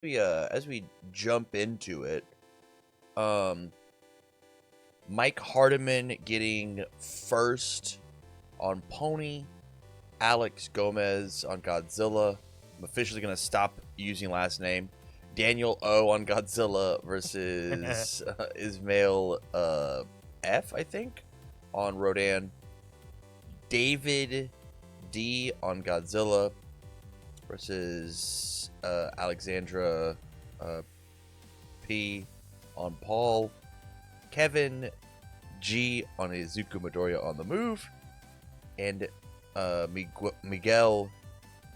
as we jump into it, um, Mike Hardiman getting first on Pony, Alex Gomez on Godzilla. I'm officially gonna stop using last name. Daniel O on Godzilla versus Ismail F, I think, on Rodan. David D on Godzilla versus Alexandra P on Paul. Kevin G on Izuku Midoriya on the move. And Miguel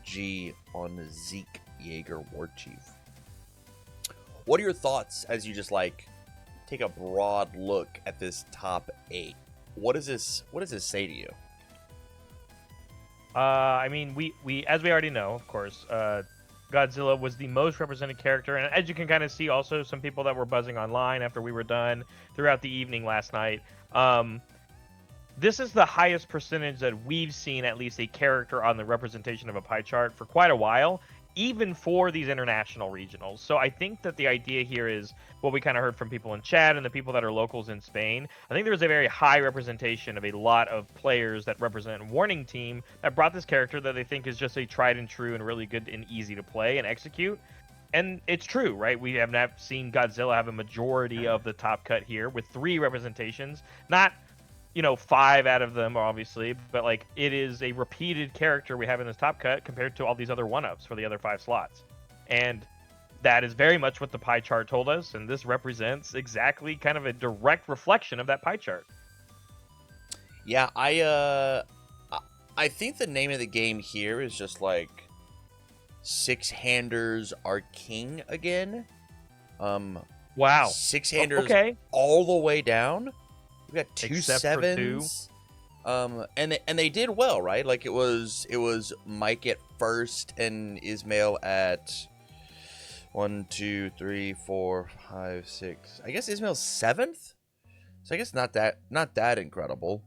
G on Zeke Yeager War Chief. What are your thoughts as you just take a broad look at this top 8? What does this say to you? I mean, we as we already know, of course, Godzilla was the most represented character, and as you can kind of see, also some people that were buzzing online after we were done throughout the evening last night. This is the highest percentage that we've seen at least a character on the representation of a pie chart for quite a while, even for these international regionals. So I think that the idea here is what we kind of heard from people in chat and the people that are locals in Spain. I think there's a very high representation of a lot of players that represent Warning Team that brought this character that they think is just a tried and true and really good and easy to play and execute. And it's true, right? We have not seen Godzilla have a majority of the top cut here with 3 representations. Not 5 out of them, obviously, but it is a repeated character we have in this top cut compared to all these other one-ups for the other 5 slots. And that is very much what the pie chart told us, and this represents exactly kind of a direct reflection of that pie chart. Yeah, I think the name of the game here is just six-handers are king again. Wow. Six-handers Okay. all the way down. We got 2 Except sevens. And they did well, right? It was Mike at first and Ismail at 1, 2, 3, 4, 5, 6. I guess Ismail's 7th. So I guess not that incredible.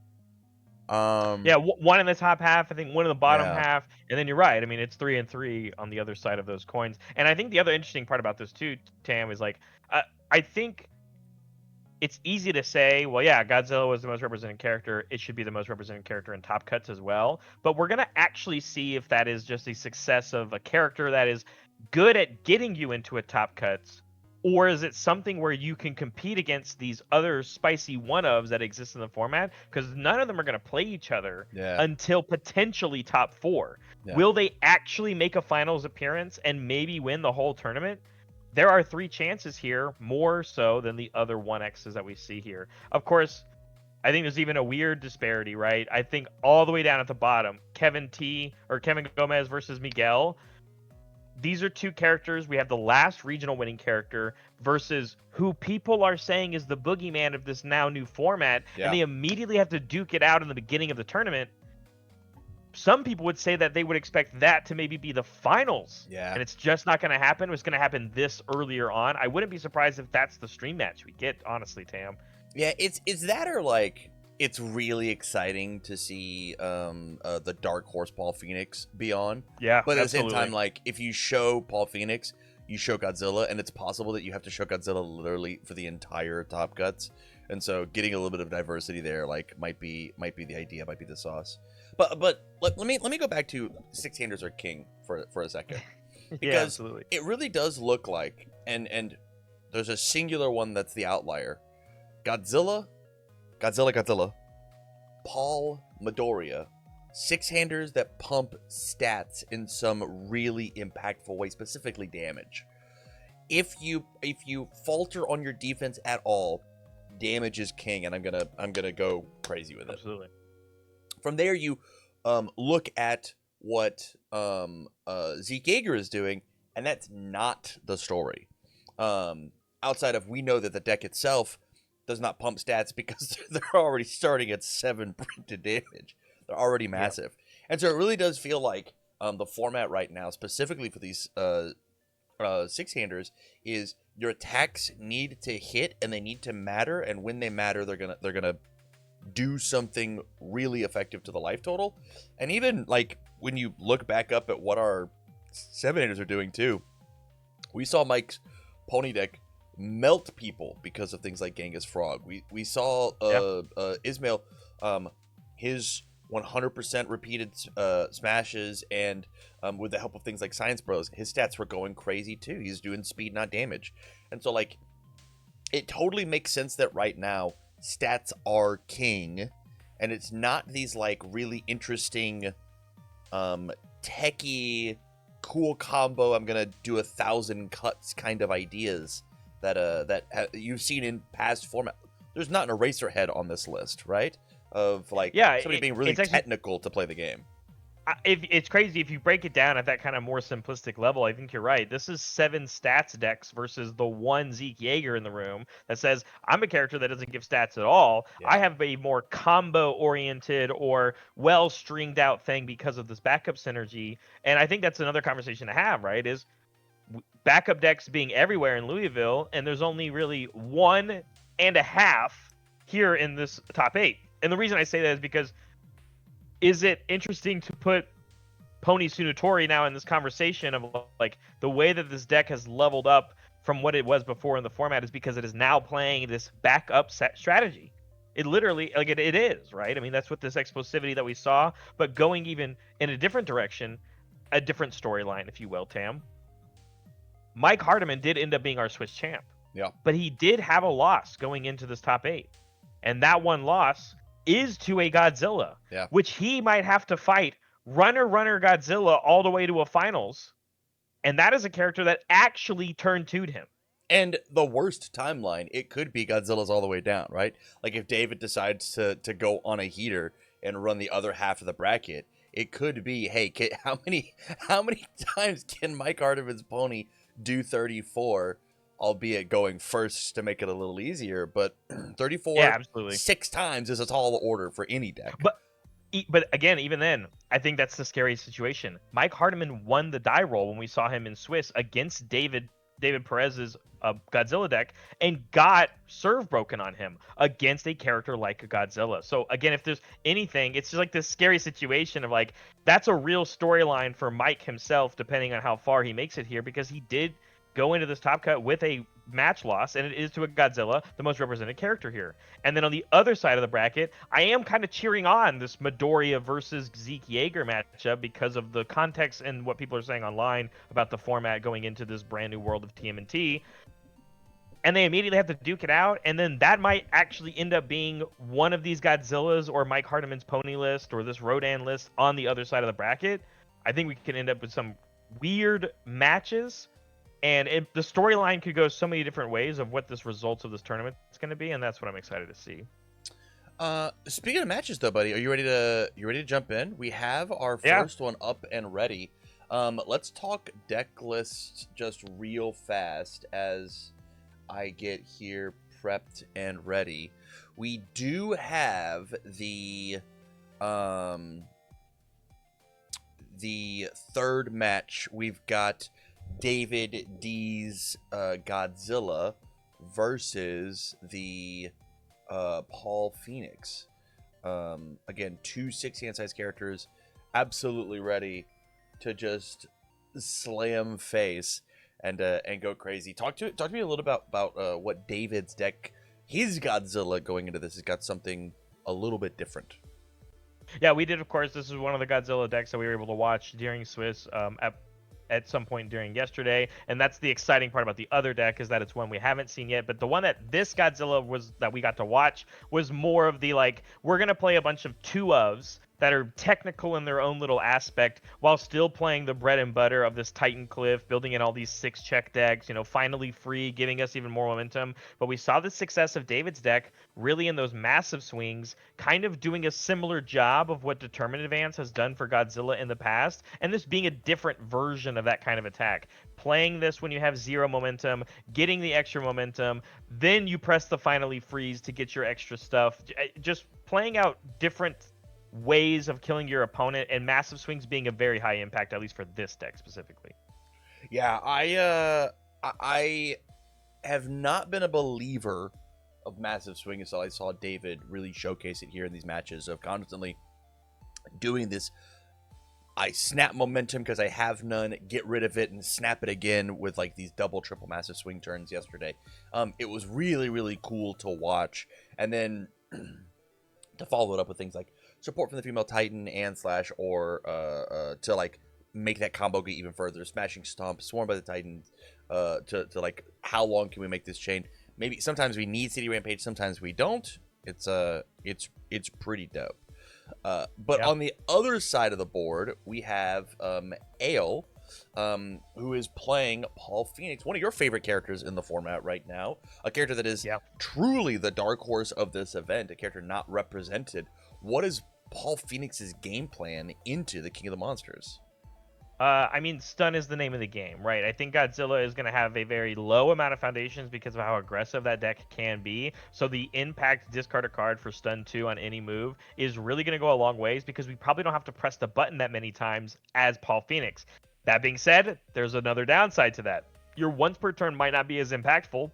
Yeah, one in the top half, I think one in the bottom Yeah. half, and then you're right. I mean, it's 3 and 3 on the other side of those coins. And I think the other interesting part about this too, Tam, is I think it's easy to say, well, yeah, Godzilla was the most represented character. It should be the most represented character in top cuts as well. But we're going to actually see if that is just a success of a character that is good at getting you into a top cuts, or is it something where you can compete against these other spicy one-ofs that exist in the format? Because none of them are going to play each other until potentially top 4. Yeah. Will they actually make a finals appearance and maybe win the whole tournament? There are 3 chances here, more so than the other 1Xs that we see here. Of course, I think there's even a weird disparity, right? I think all the way down at the bottom, Kevin Gomez versus Miguel. These are 2 characters. We have the last regional winning character versus who people are saying is the boogeyman of this now new format, and they immediately have to duke it out in the beginning of the tournament. Some people would say that they would expect that to maybe be the finals. Yeah. And it's just not going to happen. It's going to happen this earlier on. I wouldn't be surprised if that's the stream match we get, honestly, Tam. Yeah, it's that or it's really exciting to see the Dark Horse Paul Phoenix be on. Yeah, but at absolutely. the same time, if you show Paul Phoenix, you show Godzilla, and it's possible that you have to show Godzilla literally for the entire top cuts. And so getting a little bit of diversity there might be the idea, might be the sauce. But let me go back to six-handers are king for a second. Because yeah, absolutely. It really does look like, and there's a singular one that's the outlier. Godzilla, Paul, Midoriya, 6-handers that pump stats in some really impactful way, specifically damage. If you falter on your defense at all, damage is king, and I'm gonna go crazy with it. Absolutely. From there, you look at what Zeke Yeager is doing, and that's not the story. Outside of, we know that the deck itself does not pump stats because they're already starting at 7 printed damage. They're already massive. Yeah. And so it really does feel like the format right now, specifically for these 6-handers, is your attacks need to hit and they need to matter, and when they matter, they're gonna do something really effective to the life total. And even when you look back up at what our 7-handers are doing too, We saw Mike's pony deck melt people because of things like Genghis Frog. We saw Yeah. Ismail, his 100% repeated smashes, and with the help of things like Science Bros, his stats were going crazy too. He's doing speed, not damage. And so, like, it totally makes sense that right now stats are king, and it's not these like really interesting techie cool combo, I'm gonna do 1,000 cuts kind of ideas that you've seen in past format. There's not an eraser head on this list, right? Of like Yeah, somebody being really it's actually technical to play the game. if it's crazy if you break it down at that kind of more simplistic level. I think you're right. This is 7 stats decks versus the one Zeke Yeager in the room that says I'm a character that doesn't give stats at all. Yeah. I have a more combo oriented or well stringed out thing because of this backup synergy. And I think that's another conversation to have, right? Is backup decks being everywhere in Louisville, and there's only really 1.5 here in this top 8. And the reason I say that is because is it interesting to put Pony Sunatori now in this conversation of like the way that this deck has leveled up from what it was before in the format is because it is now playing this backup set strategy. It literally, like it is, right? I mean, that's what this explosivity that we saw, but going even in a different direction, a different storyline, if you will, Tam. Mike Hardiman did end up being our Swiss champ. Yeah. But he did have a loss going into this top 8. And that one loss is to a Godzilla, Yeah. which he might have to fight runner Godzilla all the way to a finals. And that is a character that actually turned to him. And the worst timeline, it could be Godzilla's all the way down, right? Like if David decides to go on a heater and run the other half of the bracket, it could be, hey, how many times can Mike Hardiman's pony do 34, albeit going first to make it a little easier, but 34 Yeah, absolutely. 6 times is a tall order for any deck. But again, even then, I think that's the scary situation. Mike Hardiman won the die roll when we saw him in Swiss against David Perez's Godzilla deck and got serve broken on him against a character like a Godzilla. So again, if there's anything, it's just like this scary situation of like that's a real storyline for Mike himself, depending on how far he makes it here, because he did go into this top cut with a match loss, and it is to a Godzilla, the most represented character here. And then on the other side of the bracket, I am kind of cheering on this Midoriya versus Zeke Yeager matchup because of the context and what people are saying online about the format going into this brand new world of TMNT. And they immediately have to duke it out, and then that might actually end up being one of these Godzillas or Mike Hardiman's pony list or this Rodan list on the other side of the bracket. I think we can end up with some weird matches. And the storyline could go so many different ways of what this results of this tournament is going to be, and that's what I'm excited to see. Speaking of matches, though, buddy, are you ready to jump in? We have our first one up and ready. Let's talk deck list just real fast as I get here prepped and ready. We do have the third match. We've got David D's Godzilla versus the Paul Phoenix. Again, 2 6-hand size characters, absolutely ready to just slam face and go crazy. Talk to me a little about what David's deck, his Godzilla going into this, has got something a little bit different. Yeah, we did. Of course, this is one of the Godzilla decks that we were able to watch during Swiss at some point during yesterday, and that's the exciting part about the other deck, is that it's one we haven't seen yet. But the one that this Godzilla was that we got to watch was more of the like, we're gonna play a bunch of 2-ofs that are technical in their own little aspect while still playing the bread and butter of this Titan Cliff, building in all these 6-check decks, finally free, giving us even more momentum. But we saw the success of David's deck really in those massive swings, kind of doing a similar job of what Determined Advance has done for Godzilla in the past, and this being a different version of that kind of attack. Playing this when you have 0 momentum, getting the extra momentum, then you press the finally freeze to get your extra stuff. Just playing out different ways of killing your opponent, and massive swings being a very high impact, at least for this deck specifically. Yeah, I have not been a believer of massive swing until I saw David really showcase it here in these matches of constantly doing this I snap momentum because I have none, get rid of it, and snap it again with like these double, triple, massive swing turns yesterday. It was really, really cool to watch. And then to follow it up with things like support from the female Titan and slash, or to like make that combo go even further, smashing stomp, swarm by the Titans, to like how long can we make this chain? Maybe sometimes we need City Rampage, sometimes we don't. It's pretty dope. But Yeah. on the other side of the board, we have Ale, who is playing Paul Phoenix, one of your favorite characters in the format right now, a character that is Yeah. truly the dark horse of this event, a character not represented. What is Paul Phoenix's game plan into the King of the Monsters? I mean, stun is the name of the game, right? I think Godzilla is going to have a very low amount of foundations because of how aggressive that deck can be. So the impact discard a card for stun 2 on any move is really going to go a long ways because we probably don't have to press the button that many times as Paul Phoenix. That being said, there's another downside to that. Your once per turn might not be as impactful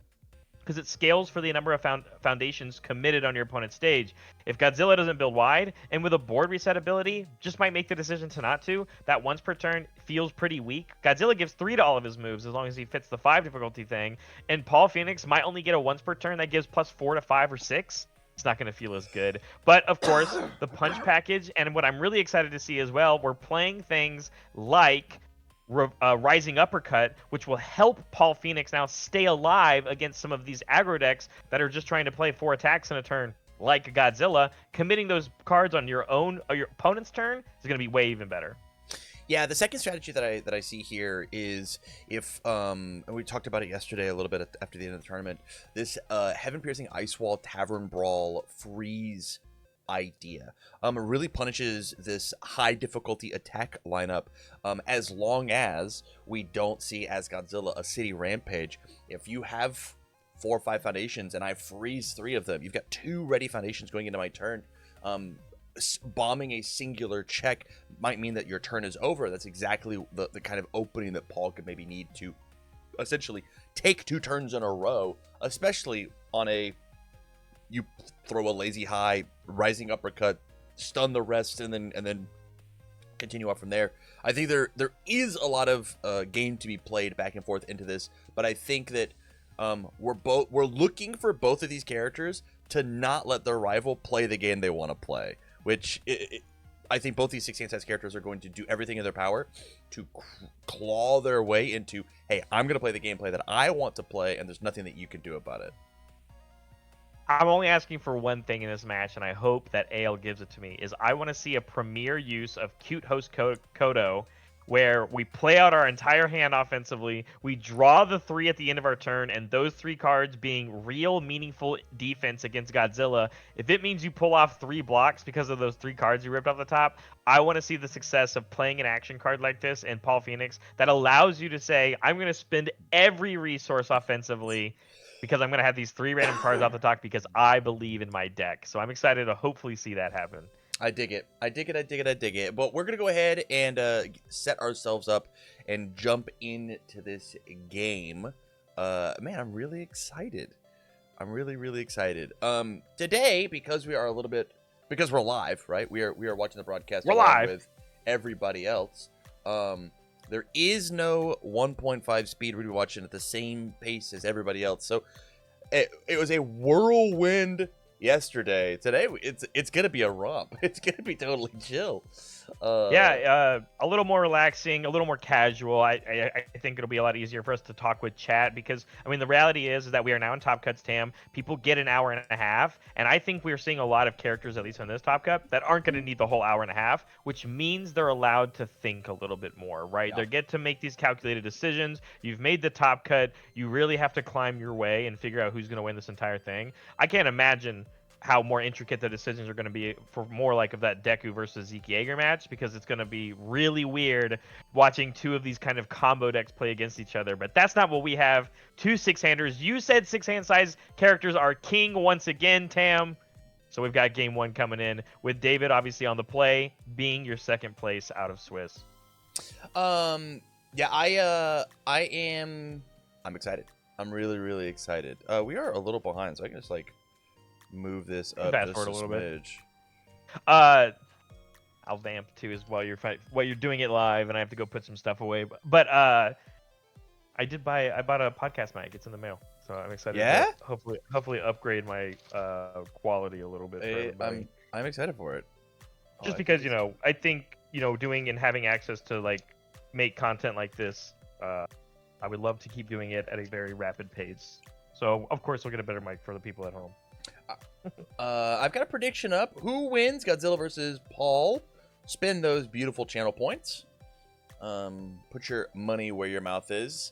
because it scales for the number of foundations committed on your opponent's stage. If Godzilla doesn't build wide, and with a board reset ability, just might make the decision to not to, that once per turn feels pretty weak. Godzilla gives 3 to all of his moves as long as he fits the 5 difficulty thing, and Paul Phoenix might only get a once per turn that gives plus 4 to 5 or 6. It's not going to feel as good. But of course, the punch package, and what I'm really excited to see as well, we're playing things like Rising Uppercut, which will help Paul Phoenix now stay alive against some of these aggro decks that are just trying to play 4 attacks in a turn, like Godzilla. Committing those cards on your own or your opponent's turn is going to be way even better. Yeah, the second strategy that I see here is if and we talked about it yesterday a little bit after the end of the tournament. This Heaven Piercing Ice Wall Tavern Brawl freeze idea really punishes this high difficulty attack lineup, as long as we don't see as Godzilla a City Rampage. If you have 4 or 5 foundations and I freeze 3 of them, you've got 2 ready foundations going into my turn. Bombing a singular check might mean that your turn is over. That's exactly the kind of opening that Paul could maybe need to essentially take 2 turns in a row, especially on a you throw a lazy high, rising uppercut, stun the rest, and then continue up from there. I think there is a lot of game to be played back and forth into this, but I think that we're looking for both of these characters to not let their rival play the game they want to play, which I think both these 16 size characters are going to do everything in their power to claw their way into, hey, I'm going to play the gameplay that I want to play, and there's nothing that you can do about it. I'm only asking for one thing in this match, and I hope that Ale gives it to me, is I want to see a premier use of Cute Host Kodo, where we play out our entire hand offensively, we draw the 3 at the end of our turn, and those 3 cards being real meaningful defense against Godzilla. If it means you pull off 3 blocks because of those 3 cards you ripped off the top, I want to see the success of playing an action card like this in Paul Phoenix that allows you to say, I'm going to spend every resource offensively because I'm going to have these 3 random cards off the top because I believe in my deck. So I'm excited to hopefully see that happen. I dig it. I dig it. I dig it. I dig it. But we're going to go ahead and set ourselves up and jump into this game. Man, I'm really excited. I'm really, really excited. Today, because we are a little bit, because we're live, right? We are watching the broadcast We're along live with everybody else. There is no 1.5 speed. We're watching at the same pace as everybody else. So it was a whirlwind yesterday. Today it's gonna be a romp. It's gonna be totally chill. Yeah, a little more relaxing, a little more casual. I think it'll be a lot easier for us to talk with chat because, I mean, the reality is that we are now in Top Cuts, Tam. People get an hour and a half, and I think we're seeing a lot of characters, at least on this Top Cut, that aren't going to need the whole hour and a half, which means they're allowed to think a little bit more, right? Yeah. They get to make these calculated decisions. You've made the Top Cut. You really have to climb your way and figure out who's going to win this entire thing. I can't imagine how more intricate the decisions are going to be for more like of that Deku versus Zeke Yeager match, because it's going to be really weird watching 2 of these kind of combo decks play against each other. But that's not what we have. 2 6-handers. You said 6-hand size characters are king once again, Tam. So we've got game 1 coming in with David obviously on the play, being your second place out of Swiss. Yeah, I'm excited. I'm really, really excited. We are a little behind, so I can just like move this up Fast just forward a a little bit. smidge. I'll vamp too as while you're doing it live, and I have to go put some stuff away. But I bought a podcast mic. It's in the mail, so I'm excited Yeah, to hopefully upgrade my quality a little bit for everybody. I'm excited for it. Oh, Just I think because I think doing and having access to like make content like this, I would love to keep doing it at a very rapid pace. So of course we'll get a better mic for the people at home. I've got a prediction up. Who wins Godzilla versus Paul? Spend those beautiful channel points. Put your money where your mouth is.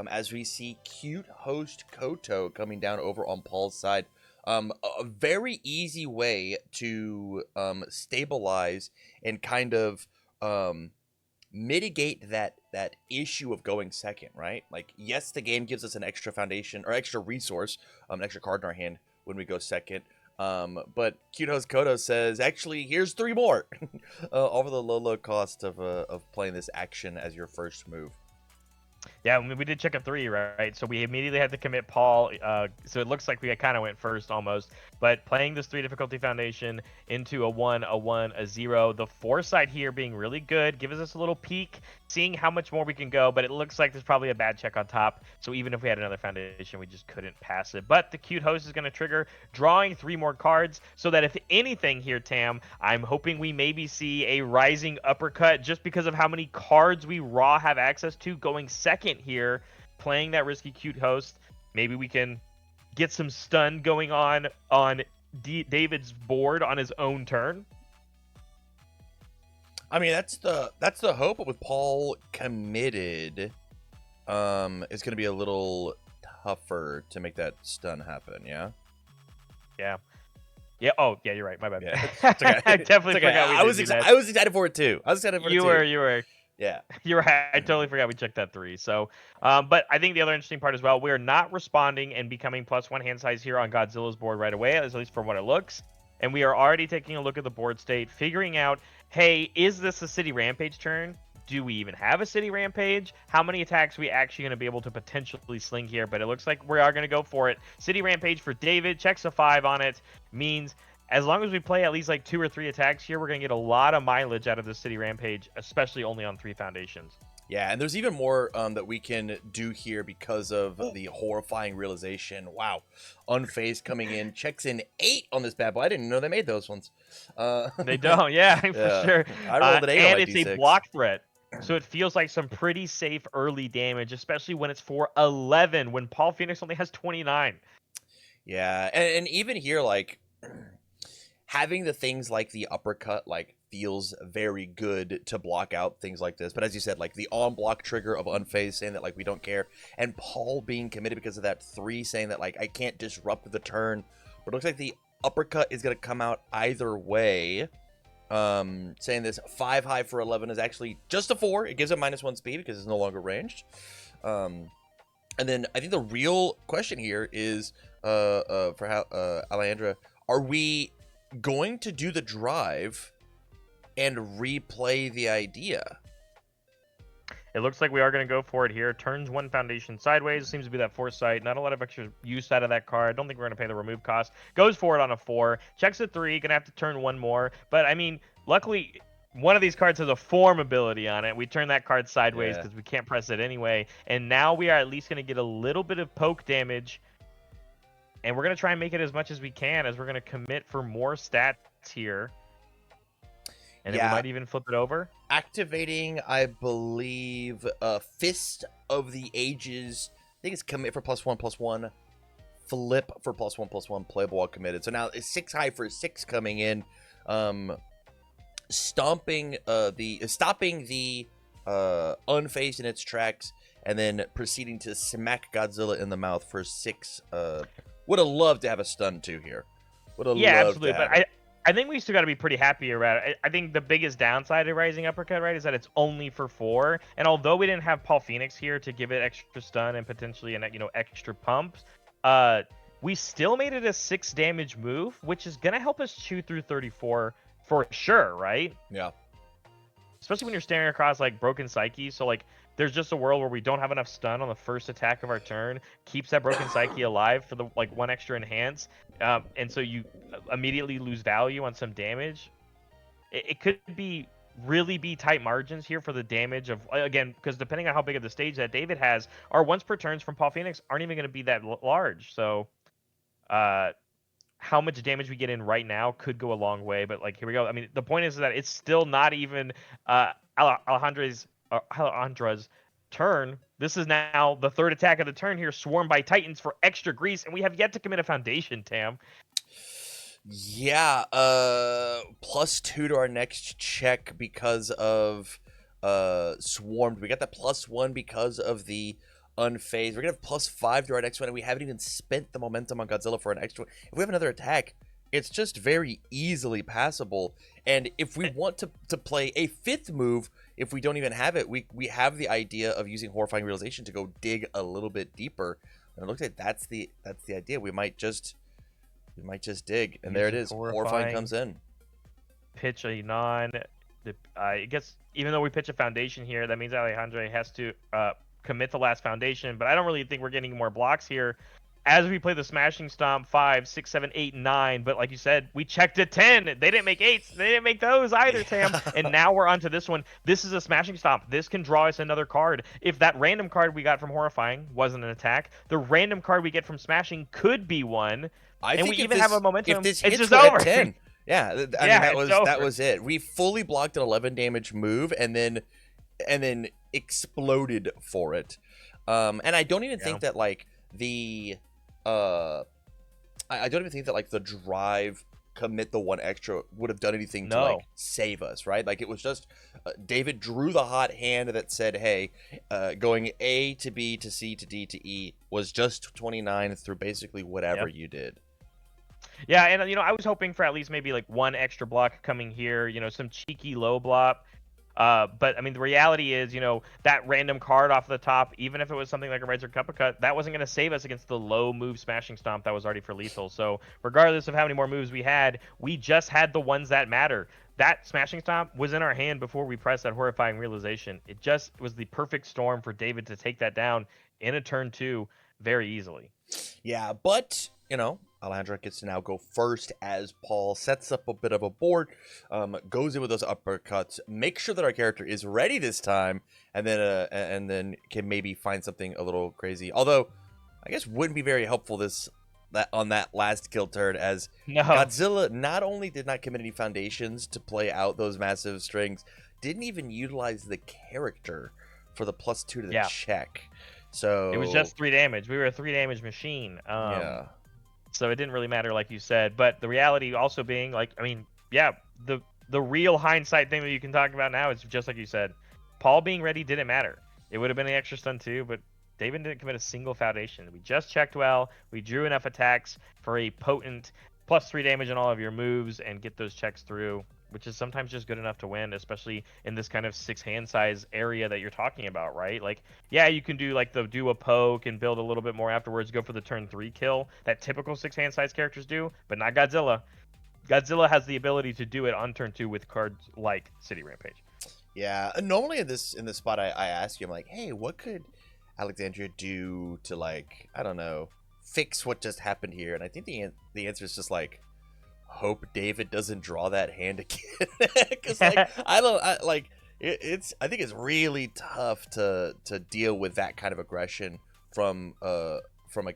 As we see cute host Koto coming down over on Paul's side. A very easy way to stabilize and kind of mitigate that issue of going second, right? Like, yes, the game gives us an extra foundation or extra resource, an extra card in our hand when we go second. But cute host Koto says, actually, here's 3 more over the low cost of playing this action as your first move. Yeah, we did check a 3, right? So we immediately had to commit Paul. So it looks like we kind of went first almost. But playing this 3 difficulty foundation into a 1, a 1, a 0. The foresight here being really good. Gives us a little peek, seeing how much more we can go. But it looks like there's probably a bad check on top. So even if we had another foundation, we just couldn't pass it. But the cute host is going to trigger drawing 3 more cards. So that if anything here, Tam, I'm hoping we maybe see a rising uppercut just because of how many cards we raw have access to going second here, playing that risky cute host. Maybe we can get some stun going on David's board on his own turn. I mean, that's the hope. But with Paul committed, it's going to be a little tougher to make that stun happen. Yeah. Yeah. Oh, yeah. You're right. My bad. Yeah. It's okay. I definitely it's okay. forgot. I was excited for it too. You were. Yeah. You're right. I totally forgot we checked that 3. So, but I think the other interesting part as well, we're not responding and becoming +1 hand size here on Godzilla's board right away, at least from what it looks. And we are already taking a look at the board state, figuring out, hey, is this a City Rampage turn? Do we even have a City Rampage? How many attacks are we actually going to be able to potentially sling here? But it looks like we are going to go for it. City Rampage for David, checks a 5 on it, means as long as we play at least like 2 or 3 attacks here, we're going to get a lot of mileage out of the City Rampage, especially only on 3 foundations. Yeah, and there's even more that we can do here because of the horrifying realization. Wow, Unfazed coming in, checks in 8 on this bad boy. I didn't know they made those ones. They don't, yeah, for sure. I rolled an 8 and on my it's D6. a block threat. So it feels like some pretty safe early damage, especially when it's for 11, when Paul Phoenix only has 29. Yeah, and even here, like, having the things like the uppercut, like, feels very good to block out things like this. But as you said, like, the on-block trigger of Unfazed saying that, like, we don't care, and Paul being committed because of that 3 saying that, like, I can't disrupt the turn. But it looks like the uppercut is going to come out either way. Saying this 5 high for 11 is actually just a 4. It gives it -1 speed because it's no longer ranged. And then I think the real question here is for Alejandra, are we going to do the drive and replay the idea? It looks like we are going to go for it here. Turns 1 foundation sideways. Seems to be that foresight. Not a lot of extra use out of that card. Don't think we're going to pay the remove cost. Goes for it on a 4. Checks a 3. Going to have to turn 1 more. But, I mean, luckily, one of these cards has a form ability on it. We turn that card sideways because we can't press it anyway. And now we are at least going to get a little bit of poke damage. And we're going to try and make it as much as we can, as we're going to commit for more stats here. And then we might even flip it over. Activating, I believe, Fist of the Ages. I think it's commit for +1/+1. Flip for +1/+1. Playable while committed. So now it's 6 high for 6 coming in. Stopping the Unfazed in its tracks, and then proceeding to smack Godzilla in the mouth for 6. Would have loved to have a stun 2 here. Yeah, absolutely. But I think we still got to be pretty happy about it. I think the biggest downside of Rising Uppercut, right, is that it's only for 4. And although we didn't have Paul Phoenix here to give it extra stun and potentially extra pumps, we still made it a 6 damage move, which is gonna help us chew through 34 for sure, right? Yeah. Especially when you're staring across like Broken Psyche. So like, there's just a world where we don't have enough stun on the first attack of our turn, keeps that Broken Psyche alive for the 1 extra enhance, and so you immediately lose value on some damage. it could be really be tight margins here for the damage of, again, because depending on how big of the stage that David has, our once per turns from Paul Phoenix aren't even going to be that large. So uh how much damage we get in right now could go a long way. But like, here we go. I mean, the point is that it's still not even Alejandra's turn. This is now the third attack of the turn here, swarmed by Titans for extra grease, and we have yet to commit a foundation, Tam. Yeah, +2 to our next check because of swarmed. We got that +1 because of the unfazed. We're gonna have +5 to our next one, and we haven't even spent the momentum on Godzilla for an extra. If we have another attack, it's just very easily passable. And if we want to play a fifth move, if we don't even have it, we have the idea of using Horrifying Realization to go dig a little bit deeper. And it looks like that's the idea. We might just dig, and there it is. Horrifying comes in. Pitch a non. I guess even though we pitch a foundation here, that means Alejandro has to commit the last foundation. But I don't really think we're getting more blocks here. As we play the Smashing Stomp 5, 6, 7, 8, 9, but like you said, we checked at 10. They didn't make 8s. They didn't make those either, Tam. And now we're onto this one. This is a Smashing Stomp. This can draw us another card. If that random card we got from Horrifying wasn't an attack, the random card we get from Smashing could be one. And we even have a momentum. If this it's hits, just we're over. at 10. Yeah, I mean that was it. We fully blocked an 11 damage move and then exploded for it. And I don't even think that like the I don't even think that like the drive commit the one extra would have done anything to like save us, right? Like it was just David drew the hot hand that said, hey, going A to B to C to D to E was just 29 through basically whatever you did. Yeah, and I was hoping for at least maybe like one extra block coming here, some cheeky low block. But I mean, the reality is, that random card off the top, even if it was something like a Razor Cup Cut, that wasn't going to save us against the low move Smashing Stomp that was already for lethal. So regardless of how many more moves we had, we just had the ones that matter. That Smashing Stomp was in our hand before we pressed that Horrifying Realization. It just was the perfect storm for David to take that down in a turn 2 very easily. Yeah, but Alejandro gets to now go first as Paul sets up a bit of a board, goes in with those uppercuts, make sure that our character is ready this time, and then can maybe find something a little crazy. Although, I guess wouldn't be very helpful on that last kill turn, as Godzilla not only did not commit any foundations to play out those massive strings, didn't even utilize the character for the +2 to the check. So it was just 3 damage. We were a 3 damage machine. Yeah. So it didn't really matter, like you said. But the reality also being, like, I mean, yeah, the real hindsight thing that you can talk about now is just like you said. Paul being ready didn't matter. It would have been an extra stun too, but David didn't commit a single foundation. We just checked well. We drew enough attacks for a potent +3 damage on all of your moves and get those checks through, which is sometimes just good enough to win, especially in this kind of 6-hand size area that you're talking about, right? Like, yeah, you can do like do a poke and build a little bit more afterwards, go for the turn 3 kill that typical 6-hand size characters do, but not Godzilla. Godzilla has the ability to do it on turn 2 with cards like City Rampage. Yeah, normally in this spot, I ask you, I'm like, hey, what could Alexandria do to, like, I don't know, fix what just happened here? And I think the answer is just like, hope David doesn't draw that hand again. Because like I think it's really tough to deal with that kind of aggression from a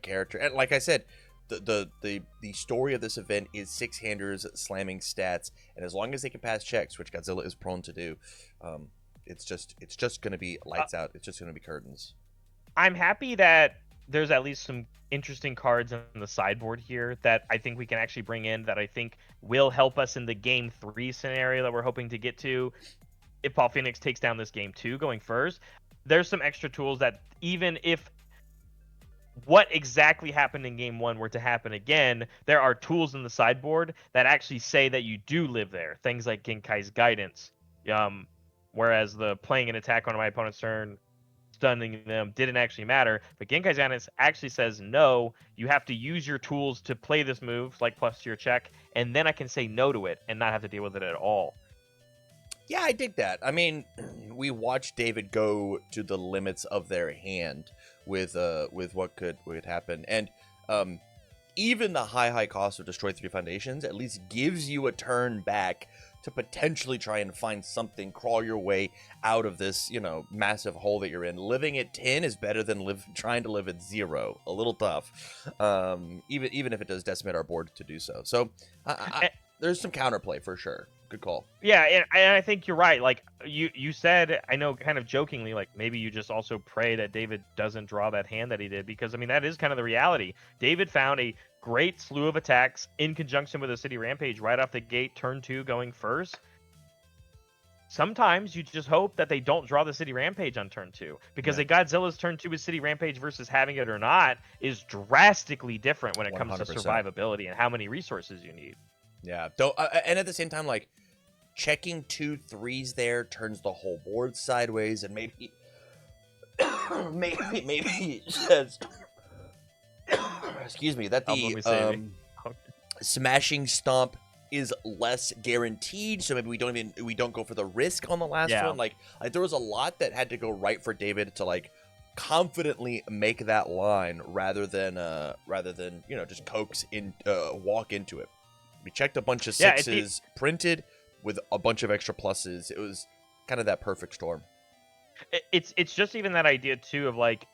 character. And like I said, the story of this event is 6-handers slamming stats, and as long as they can pass checks, which Godzilla is prone to do, it's just gonna be lights out. It's just gonna be curtains. I'm happy that there's at least some interesting cards in the sideboard here that I think we can actually bring in that I think will help us in the game 3 scenario that we're hoping to get to. If Paul Phoenix takes down this game 2 going first, there's some extra tools that even if what exactly happened in game 1 were to happen again, there are tools in the sideboard that actually say that you do live there. Things like Genkai's Guidance. Whereas the playing an attack on my opponent's turn, stunning them didn't actually matter, but Genkai's Guidance actually says no, you have to use your tools to play this move, like plus to your check, and then I can say no to it and not have to deal with it at all. Yeah, I dig that. I mean, we watched David go to the limits of their hand with what could happen, and even the high cost of destroy 3 foundations at least gives you a turn back to potentially try and find something, crawl your way out of this, massive hole that you're in. Living at 10 is better than trying to live at 0. A little tough, even if it does decimate our board to do so. So there's some counterplay for sure. Good call. Yeah, and I think you're right. Like you said, I know, kind of jokingly, like maybe you just also pray that David doesn't draw that hand that he did, because I mean that is kind of the reality. David found a great slew of attacks in conjunction with a City Rampage right off the gate, turn 2 going first. Sometimes you just hope that they don't draw the City Rampage on turn 2, because a Godzilla's turn 2 with City Rampage versus having it or not is drastically different when it comes to 100%. survivability and how many resources you need. Yeah, and at the same time, like, checking 2 3s there turns the whole board sideways, and maybe maybe says, excuse me, that the smashing stomp is less guaranteed, so maybe we don't go for the risk on the last one. Like there was a lot that had to go right for David to like confidently make that line rather than just coax in, walk into it. We checked a bunch of 6s, printed with a bunch of extra pluses. It was kind of that perfect storm. It's just even that idea too of like,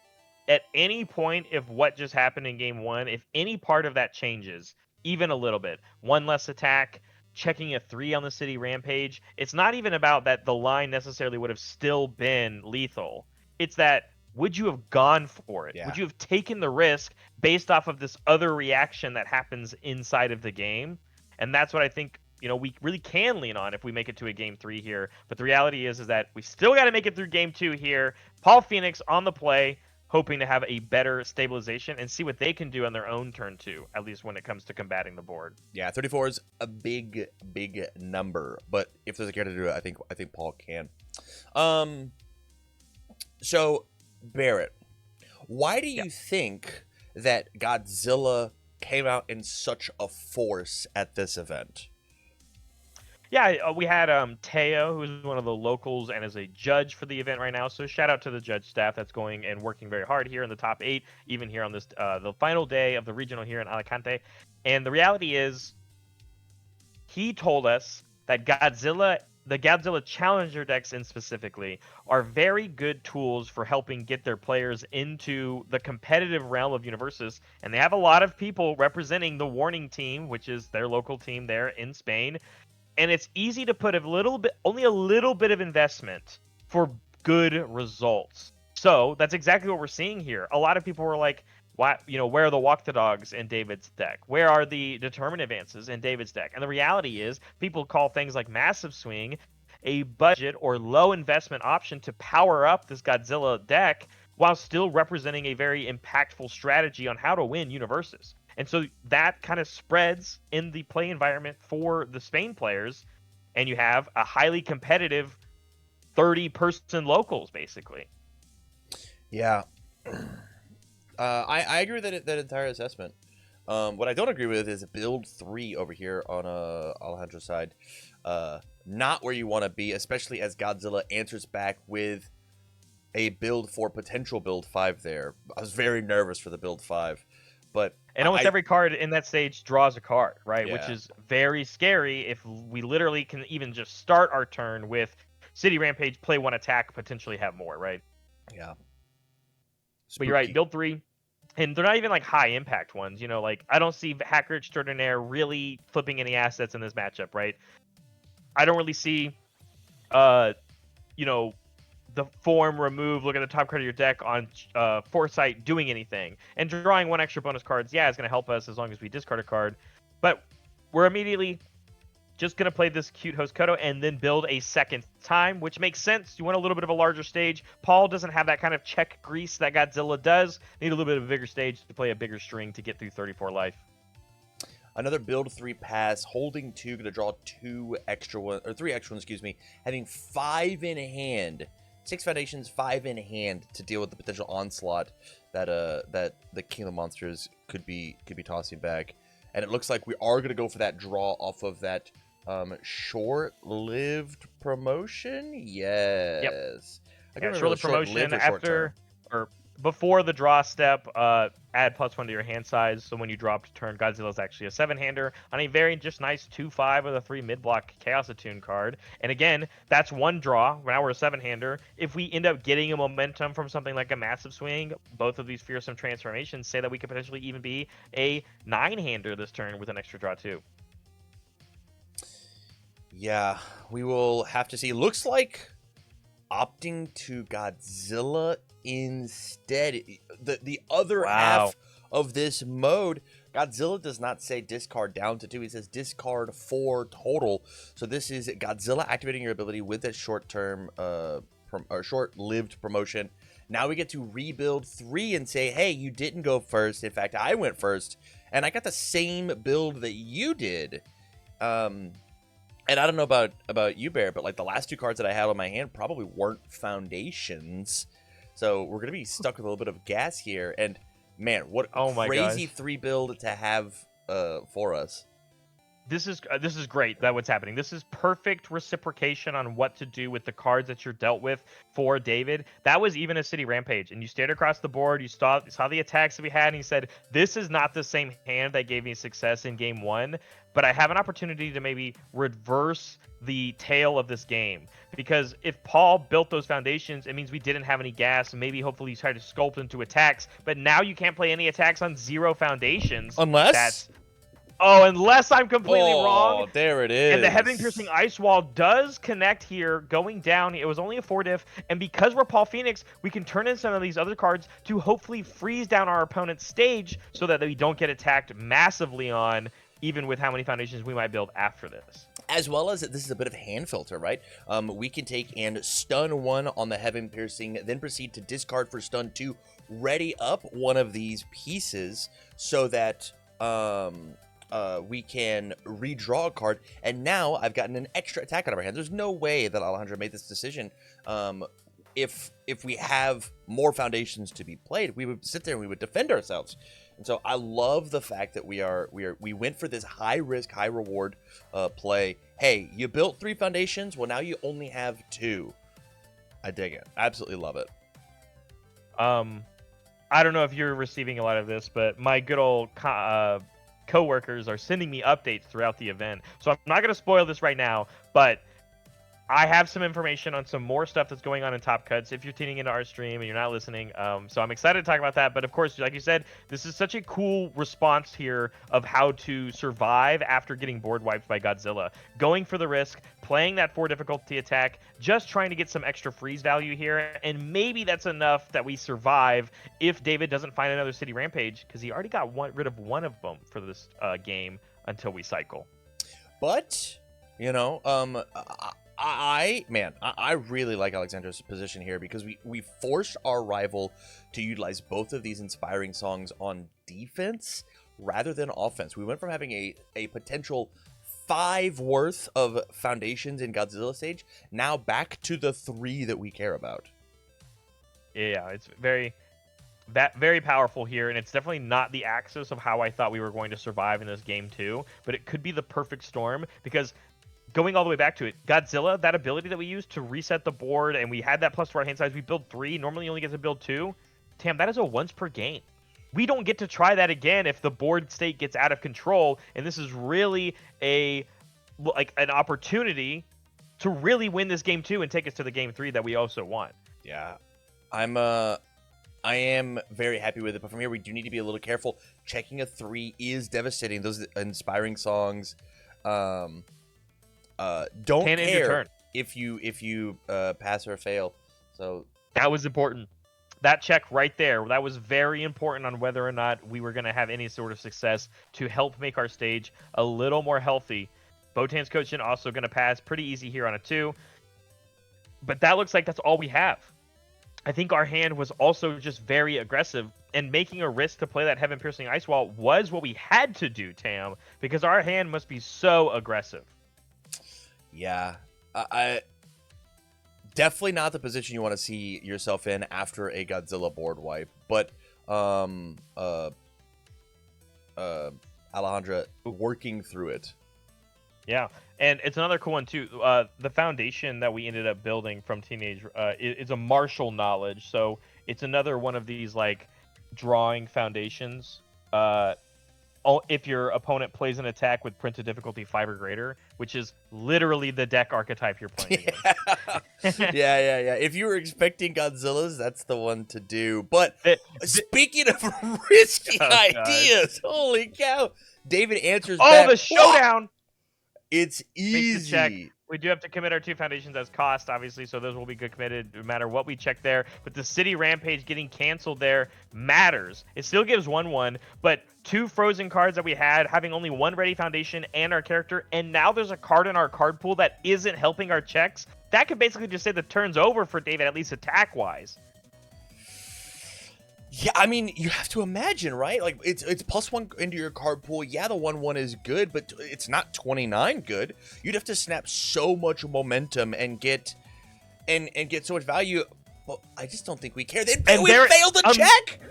at any point, if what just happened in game 1, if any part of that changes even a little bit, 1 less attack, checking a 3 on the City Rampage, it's not even about that the line necessarily would have still been lethal. It's that, would you have gone for it? Yeah. Would you have taken the risk based off of this other reaction that happens inside of the game? And that's what I think, we really can lean on if we make it to a game 3 here. But the reality is that we still got to make it through game 2 here. Paul Phoenix on the play, hoping to have a better stabilization and see what they can do on their own turn 2, at least when it comes to combating the board. Yeah, 34 is a big number, but if there's a character to do it, I think Paul can. So Barrett, why do you think that Godzilla came out in such a force at this event? Yeah, we had Teo, who's one of the locals and is a judge for the event right now. So shout out to the judge staff that's going and working very hard here in the top 8, even here on this the final day of the regional here in Alicante. And the reality is, he told us that the Godzilla Challenger decks in specifically, are very good tools for helping get their players into the competitive realm of UniVersus. And they have a lot of people representing the Warning team, which is their local team there in Spain. And it's easy to put only a little bit of investment for good results. So that's exactly what we're seeing here. A lot of people were like, why, where are the Walk the Dogs in David's deck? Where are the Determined Advances in David's deck? And the reality is, people call things like Massive Swing a budget or low investment option to power up this Godzilla deck while still representing a very impactful strategy on how to win UniVersus. And so that kind of spreads in the play environment for the Spain players, and you have a highly competitive 30-person locals, basically. Yeah. I agree with that entire assessment. What I don't agree with is build 3 over here on Alejandro's side. Not where you want to be, especially as Godzilla answers back with a build for potential build 5 there. I was very nervous for the build 5. But almost every card in that stage draws a card, right? Yeah. Which is very scary if we literally can even just start our turn with City Rampage, play 1 attack, potentially have more, right? Yeah. Spooky. But you're right, build 3. And they're not even like high impact ones, like I don't see Hacker Extraordinaire really flipping any assets in this matchup, right? I don't really see, the form remove, look at the top card of your deck on Foresight doing anything. And drawing 1 extra bonus cards, is going to help us as long as we discard a card. But we're immediately just going to play this cute Host Kodo and then build a second time, which makes sense. You want a little bit of a larger stage. Paul doesn't have that kind of check grease that Godzilla does. Need a little bit of a bigger stage to play a bigger string to get through 34 life. Another build 3 pass, holding 2, going to draw 3 extra ones, excuse me, having 5 in hand. 6 foundations, 5 in hand to deal with the potential onslaught that the King of Monsters could be tossing back. And it looks like we are going to go for that draw off of that short-lived promotion. Yes. Yep. Short-lived promotion after, or before the draw step, add +1 to your hand size. So when you drop to turn, Godzilla's actually a 7-hander on a very just nice 2/5 with a 3 mid-block Chaos Attune card. And again, that's one draw. Now we're a 7-hander. If we end up getting a momentum from something like a Massive Swing, both of these fearsome transformations say that we could potentially even be a 9-hander this turn with an extra draw too. Yeah, we will have to see. Looks like opting to Godzilla instead. The other half of this mode, Godzilla does not say discard down to 2. He says discard 4 total. So this is Godzilla activating your ability with a short-term, short-lived promotion. Now we get to rebuild 3 and say, hey, you didn't go first. In fact, I went first, and I got the same build that you did. And I don't know about you, Bear, but like the last 2 cards that I had on my hand probably weren't foundations. So we're gonna be stuck with a little bit of gas here. And man, what a crazy 3 build to have for us. This is great that what's happening. This is perfect reciprocation on what to do with the cards that you're dealt with for David. That was even a City Rampage, and you stared across the board. You saw the attacks that we had, and he said, "This is not the same hand that gave me success in game 1, but I have an opportunity to maybe reverse the tail of this game." Because if Paul built those foundations, it means we didn't have any gas. Maybe hopefully you tried to sculpt into attacks, but now you can't play any attacks on 0 foundations. Unless I'm completely wrong. Oh, there it is. And the Heaven Piercing Ice Wall does connect here, going down. It was only a 4 diff, and because we're Paul Phoenix, we can turn in some of these other cards to hopefully freeze down our opponent's stage so that we don't get attacked massively on, even with how many foundations we might build after this. As well as this is a bit of hand filter, right? We can take and stun 1 on the Heaven Piercing, then proceed to discard for stun 2, ready up one of these pieces so that we can redraw a card, and now I've gotten an extra attack out of our hands. There's no way that Alejandro made this decision. If we have more foundations to be played, we would sit there and we would defend ourselves. And so I love the fact that we went for this high risk, high reward play. Hey, you built 3 foundations. Well, now you only have 2. I dig it. Absolutely love it. I don't know if you're receiving a lot of this, but my good old coworkers are sending me updates throughout the event. So I'm not going to spoil this right now, but I have some information on some more stuff that's going on in Top Cuts if you're tuning into our stream and you're not listening. So I'm excited to talk about that. But of course, like you said, this is such a cool response here of how to survive after getting board wiped by Godzilla. Going for the risk, playing that 4 difficulty attack, just trying to get some extra freeze value here. And maybe that's enough that we survive if David doesn't find another City Rampage, because he already got rid of 1 of them for this game until we cycle. But, you know, I really like Alexandra's position here because we forced our rival to utilize both of these inspiring songs on defense rather than offense. We went from having a potential 5 worth of foundations in Godzilla stage now back to the 3 that we care about. Yeah, it's very powerful here, and it's definitely not the axis of how I thought we were going to survive in this game too, but it could be the perfect storm because going all the way back to it, Godzilla, that ability that we used to reset the board, and we had that plus to our hand size, we build 3, normally you only get to build 2. Tam, that is a once per game. We don't get to try that again if the board state gets out of control, and this is really an opportunity to really win this game 2 and take us to the game 3 that we also want. Yeah, I am very happy with it, but from here we do need to be a little careful. Checking a 3 is devastating. Those inspiring songs, don't care if you pass or fail. So that was important. That check right there, that was very important on whether or not we were going to have any sort of success to help make our stage a little more healthy. Botan's Coachin also going to pass pretty easy here on a 2. But that looks like that's all we have. I think our hand was also just very aggressive, and making a risk to play that Heaven Piercing Ice Wall was what we had to do, Tam, because our hand must be so aggressive. Yeah, I definitely not the position you want to see yourself in after a Godzilla board wipe, but Alejandra working through it. Yeah, and it's another cool one too. The foundation that we ended up building from Teenage is a martial knowledge. So it's another one of these like drawing foundations. If your opponent plays an attack with printed difficulty 5 or greater, which is literally the deck archetype you're playing against. Yeah. If you were expecting Godzillas, that's the one to do. But Th- speaking of risky Oh, God. ideas, holy cow! David answers Oh, back. the showdown! It's Makes the check. easy. We do have to commit our 2 foundations as cost, obviously, so those will be good committed no matter what we check there. But the City Rampage getting canceled there matters. It still gives 1/1, but 2 frozen cards that we had, having only 1 ready foundation and our character, and now there's a card in our card pool that isn't helping our checks. That could basically just say the turn's over for David, at least attack-wise. Yeah, I mean, you have to imagine, right? Like, it's +1 into your card pool. Yeah, the 1/1 is good, but it's not 29 good. You'd have to snap so much momentum and get so much value. Well, I just don't think we care. We failed the check.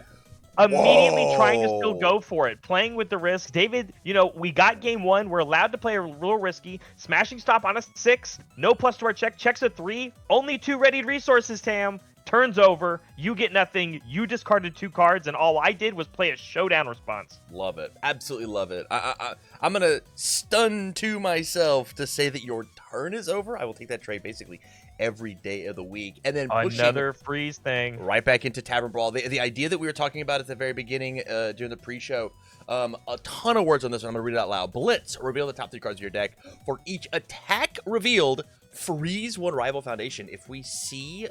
Immediately Whoa. trying to still go for it, playing with the risk. David, we got game 1. We're allowed to play a little risky. Smashing stop on a 6. No plus to our check. Checks a 3. Only 2 readied resources, Tam. Turns over. You get nothing. You discarded 2 cards, and all I did was play a showdown response. Love it. Absolutely love it. I'm going to stun to myself to say that your turn is over. I will take that trade basically every day of the week. And then another freeze thing. Right back into Tavern Brawl. The idea that we were talking about at the very beginning during the pre-show, a ton of words on this one. I'm going to read it out loud. Blitz. Reveal the top 3 cards of your deck. For each attack revealed, freeze 1 rival foundation. If we see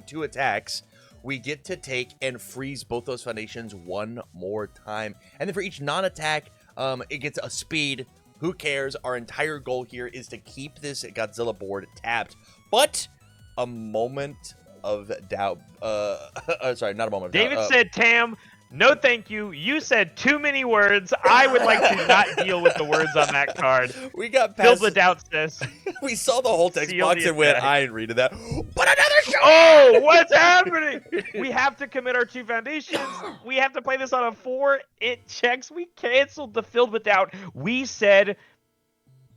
2 attacks, we get to take and freeze both those foundations 1 more time. And then for each non-attack, it gets a speed. Who cares? Our entire goal here is to keep this Godzilla board tapped. But a moment of doubt. Sorry, not a moment of doubt. David said, Tam, no thank you. You said too many words. I would like to not deal with the words on that card. We got Fill past the doubt, sis. We saw the whole text Seal box the and went, attack. I ain't reading that. But another show! Oh, what's happening? We have to commit our 2 foundations. We have to play this on a 4. It checks. We canceled the filled with doubt. We said,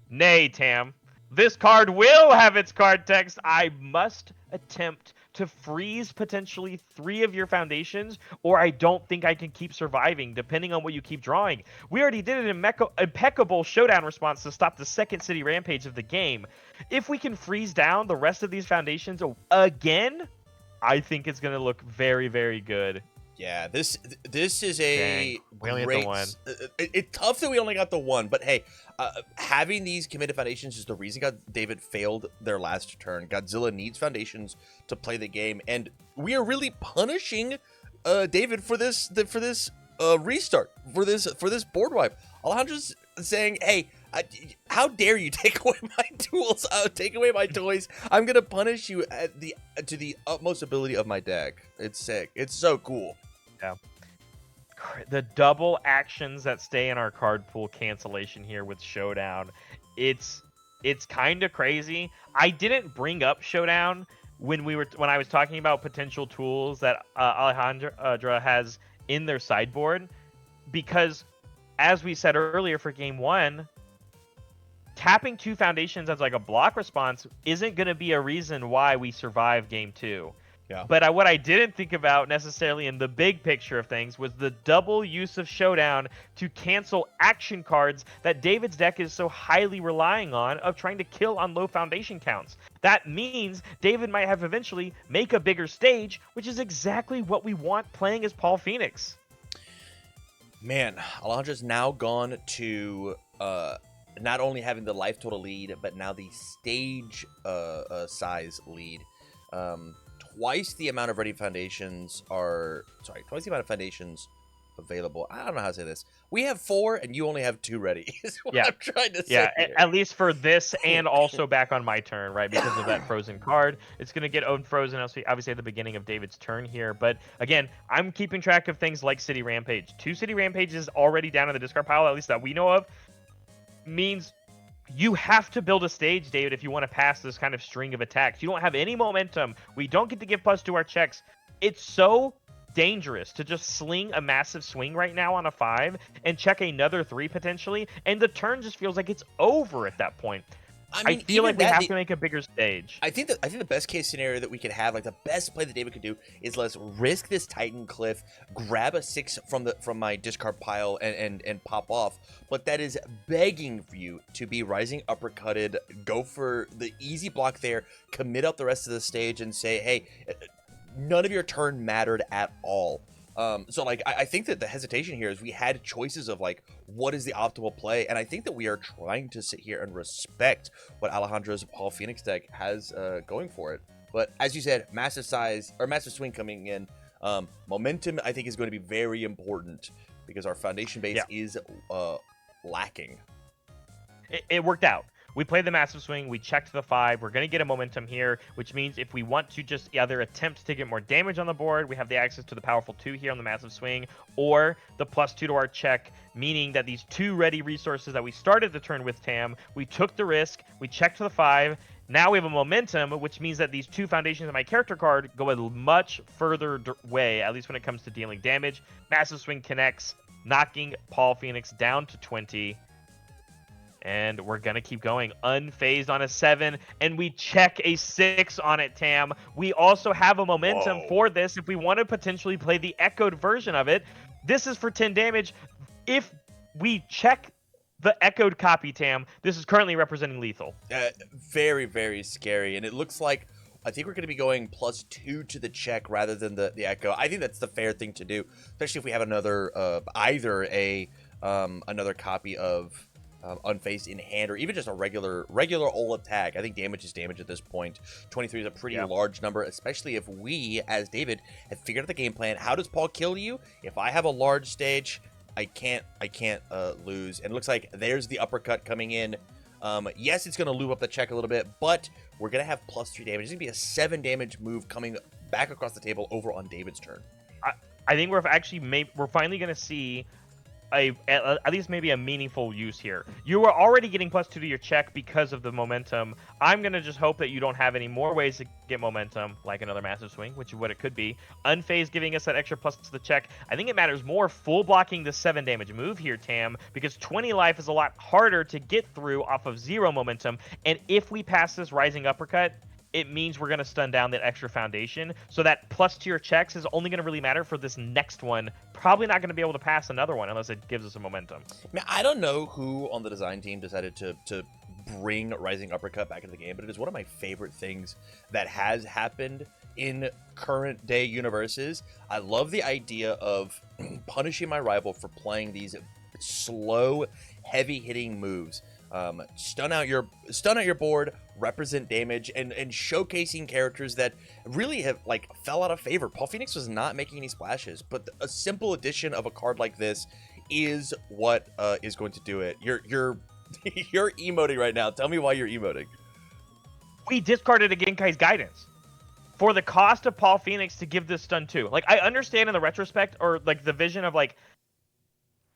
nay, Tam. This card will have its card text. I must attempt to freeze potentially 3 of your foundations, or I don't think I can keep surviving, depending on what you keep drawing. We already did an impeccable showdown response to stop the second City Rampage of the game. If we can freeze down the rest of these foundations again, I think it's going to look very, very good. Yeah, this is a we only great. got the 1. It's tough that we only got the 1, but hey, having these committed foundations is the reason David failed their last turn. Godzilla needs foundations to play the game, and we are really punishing David for this restart, for this board wipe. Alejandro's saying, "Hey, how dare you take away my tools? Take away my toys. I'm gonna punish you to the utmost ability of my deck." It's sick. It's so cool. Yeah. The double actions that stay in our card pool cancellation here with Showdown, it's kind of crazy. I didn't bring up Showdown when I was talking about potential tools that Alejandra has in their sideboard, because as we said earlier for game 1, tapping 2 foundations as like a block response isn't going to be a reason why we survive game 2. Yeah. But what I didn't think about necessarily in the big picture of things was the double use of Showdown to cancel action cards that David's deck is so highly relying on, of trying to kill on low foundation counts. That means David might have eventually make a bigger stage, which is exactly what we want playing as Paul Phoenix. Man, Alejandro's now gone to not only having the life total lead, but now the stage size lead. Twice the amount of foundations available. I don't know how to say this. We have 4 and you only have 2 ready. Is what I'm trying to say. Yeah, here. at least for this, and also back on my turn, right? Because of that frozen card. It's going to get unfrozen, obviously, at the beginning of David's turn here. But again, I'm keeping track of things like City Rampage. 2 City Rampages already down in the discard pile, at least that we know of, means you have to build a stage, David, if you want to pass this kind of string of attacks. You don't have any momentum. We don't get to give plus to our checks. It's so dangerous to just sling a massive swing right now on a 5 and check another 3 potentially, and the turn just feels like it's over at that point. I I mean, feel even like we that, have to make a bigger stage. I think the best case scenario that we could have, like the best play that David could do, is let's risk this Titan Cliff, grab a 6 from my discard pile, and pop off. But that is begging for you to be rising uppercutted, go for the easy block there, commit up the rest of the stage, and say, hey, none of your turn mattered at all. So like I think that the hesitation here is we had choices of like what is the optimal play, and I think that we are trying to sit here and respect what Alejandro's Paul Phoenix deck has going for it. But as you said, massive size or massive swing coming in, momentum I think is going to be very important because our foundation base is lacking. It worked out. We played the massive swing. We checked the 5. We're going to get a momentum here, which means if we want to just either attempt to get more damage on the board, we have the access to the powerful 2 here on the massive swing, or the +2 to our check, meaning that these 2 ready resources that we started the turn with Tam, we took the risk, we checked the 5. Now we have a momentum, which means that these 2 foundations in my character card go a much further way, at least when it comes to dealing damage. Massive swing connects, knocking Paul Phoenix down to 20. And we're going to keep going unfazed on a 7, and we check a 6 on it, Tam. We also have a momentum for this if we want to potentially play the echoed version of it. This is for 10 damage. If we check the echoed copy, Tam, this is currently representing lethal. Very, very scary. And it looks like I think we're going to be going +2 to the check rather than the echo. I think that's the fair thing to do, especially if we have another either another copy of unfazed in hand, or even just a regular old attack. I think damage is damage at this point. 23 is a pretty large number, especially if we, as David, have figured out the game plan. How does Paul kill you? If I have a large stage, I can't lose. And it looks like there's the uppercut coming in. Yes, it's going to loop up the check a little bit, but we're going to have +3 damage. It's going to be a 7 damage move coming back across the table over on David's turn. I think we're finally going to see at least maybe a meaningful use here. You were already getting +2 to your check because of the momentum. I'm going to just hope that you don't have any more ways to get momentum, like another massive swing, which is what it could be. Unfazed giving us that extra plus to the check. I think it matters more full blocking the 7 damage move here, Tam, because 20 life is a lot harder to get through off of 0 momentum. And if we pass this rising uppercut, it means we're going to stun down that extra foundation. So that plus to your checks is only going to really matter for this next one. Probably not going to be able to pass another one unless it gives us a momentum. Man, I don't know who on the design team decided to bring Rising Uppercut back into the game, but it is one of my favorite things that has happened in current day UniVersus. I love the idea of punishing my rival for playing these slow, heavy-hitting moves. Stun out your board, represent damage, and showcasing characters that really have like fell out of favor. Paul Phoenix was not making any splashes, but a simple addition of a card like this is what is going to do it. You're you're emoting right now. Tell me why you're emoting. We discarded a Genkai's Guidance for the cost of Paul Phoenix to give this stun too. Like, I understand in the retrospect, or like the vision of like,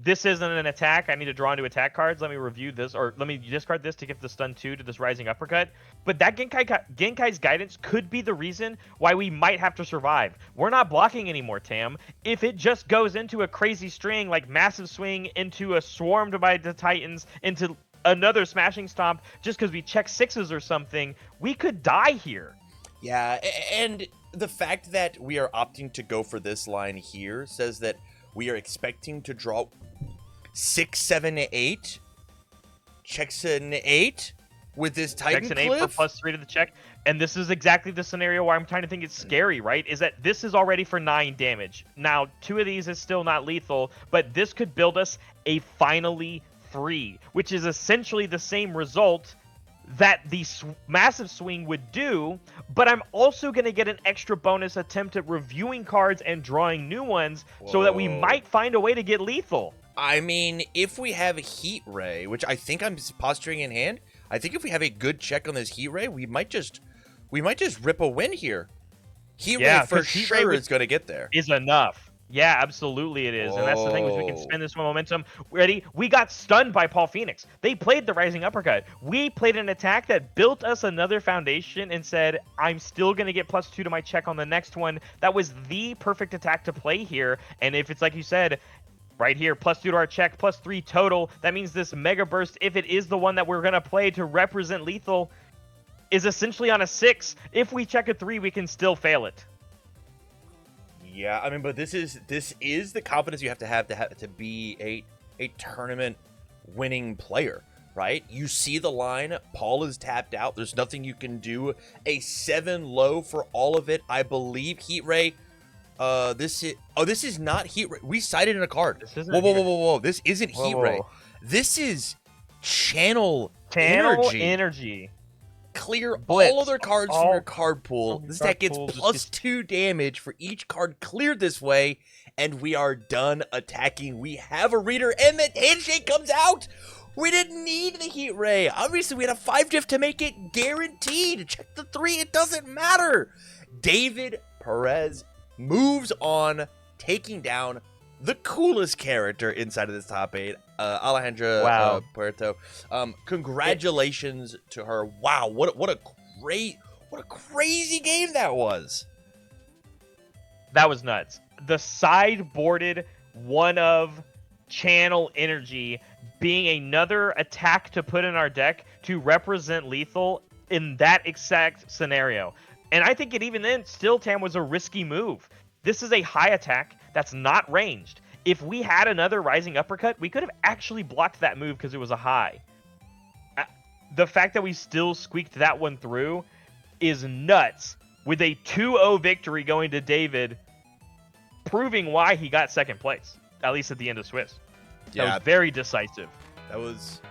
this isn't an attack, I need to draw into attack cards, let me review this, or let me discard this to give the stun 2 to this Rising Uppercut. But that Genkai's Guidance could be the reason why we might have to survive. We're not blocking anymore, Tam. If it just goes into a crazy string, like Massive Swing, into a Swarmed by the Titans, into another Smashing Stomp, just because we check 6s or something, we could die here. Yeah, and the fact that we are opting to go for this line here says that we are expecting to draw 6, 7, 8. Checks an 8 with this Titan Checks an Cliff. 8 for +3 to the check. And this is exactly the scenario where I'm trying to think it's scary, right? Is that this is already for 9 damage. Now, 2 of these is still not lethal, but this could build us a finally 3, which is essentially the same result that the massive swing would do, but I'm also going to get an extra bonus attempt at reviewing cards and drawing new ones. Whoa. So that we might find a way to get lethal. I mean, if we have a Heat Ray, which I think I'm posturing in hand, I think if we have a good check on this Heat Ray, we might just rip a win here. Heat Ray for sure is going to get there. Is enough. Yeah, absolutely it is. Whoa. And that's the thing, is we can spend this momentum. Ready? We got stunned by Paul Phoenix. They played the Rising Uppercut. We played an attack that built us another foundation and said, I'm still going to get +2 to my check on the next one. That was the perfect attack to play here. And if it's like you said, right here, +2 to our check, +3 total. That means this Mega Burst, if it is the one that we're going to play to represent lethal, is essentially on a 6. If we check a 3, we can still fail it. Yeah, I mean, but this is the confidence you have to be a tournament winning player, right? You see the line, Paul is tapped out. There's nothing you can do. A 7 low for all of it. I believe Heat Ray. This is not Heat Ray. We cited in a card. Whoa. This isn't Heat Ray. This is Channel Energy. Clear Blitz. all other cards from your card pool. This deck gets +2 damage for each card cleared this way, and we are done attacking. We have a reader, and the handshake comes out. We didn't need the Heat Ray. Obviously, we had a 5 diff to make it guaranteed. Check the 3, it doesn't matter. David Perez moves on, taking down the coolest character inside of this top 8, Alejandra Puerto. Congratulations to her. Wow, what a crazy game that was. That was nuts. The sideboarded one of Channel Energy being another attack to put in our deck to represent lethal in that exact scenario. And I think it even then, still, Tam, was a risky move. This is a high attack that's not ranged. If we had another Rising Uppercut, we could have actually blocked that move because it was a high. The fact that we still squeaked that one through is nuts, with a 2-0 victory going to David, proving why he got second place, at least at the end of Swiss. That was very decisive. That was